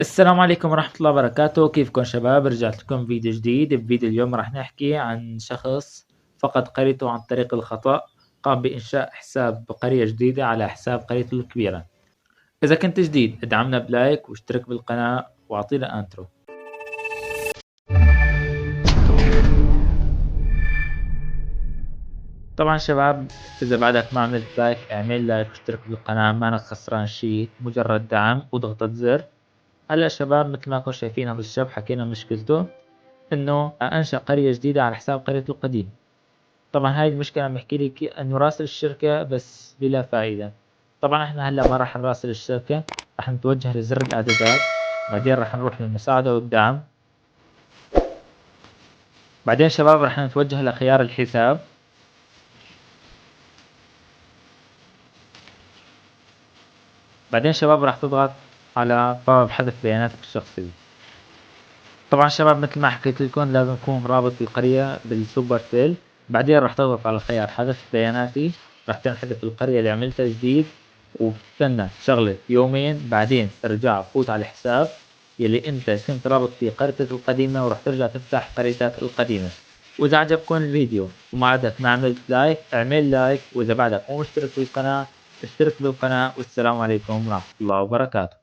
السلام عليكم ورحمة الله وبركاته، كيفكم شباب؟ رجعت لكم فيديو جديد. بفيديو اليوم راح نحكي عن شخص فقد قريته عن طريق الخطأ، قام بإنشاء حساب بقرية جديدة على حساب قريته الكبيرة. إذا كنت جديد ادعمنا بلايك واشترك بالقناة واعطينا انترو. طبعا شباب، إذا بعدك ما عملت لايك اعمل لايك واشترك بالقناة، ما انك خسران شي، مجرد دعم وضغطة زر. هلا شباب، مثل ما كنتم شايفين هذا الشاب حكينا مشكلته انه انشأ قرية جديدة على حساب قريته القديمة. طبعا هاي المشكلة عم يحكي لي انه راسل الشركة بس بلا فائدة. طبعا احنا هلا ما راح نراسل الشركة، راح نتوجه لزر الاعدادات، بعدين راح نروح للمساعدة والدعم، بعدين شباب راح نتوجه لخيار الحساب، بعدين شباب راح تضغط على طلب حذف بياناتك الشخصية. طبعا شباب مثل ما حكيت لكم لازم يكون رابط القرية بالسوبر سيل، بعدين راح تضغط على خيار حذف بياناتي، راح تنحذف القرية اللي عملتها جديد، وبتستنى شغلة يومين، بعدين ارجع فوت على الحساب يلي انت كنت رابط فيه قريتك القديمة، وراح ترجع تفتح قريتك القديمة. واذا عجبكم الفيديو وما عندك ما عملت لايك اعمل لايك، واذا بعدك مو مشترك بالقناة اشترك بالقناة، والسلام عليكم ورحمة الله وبركاته.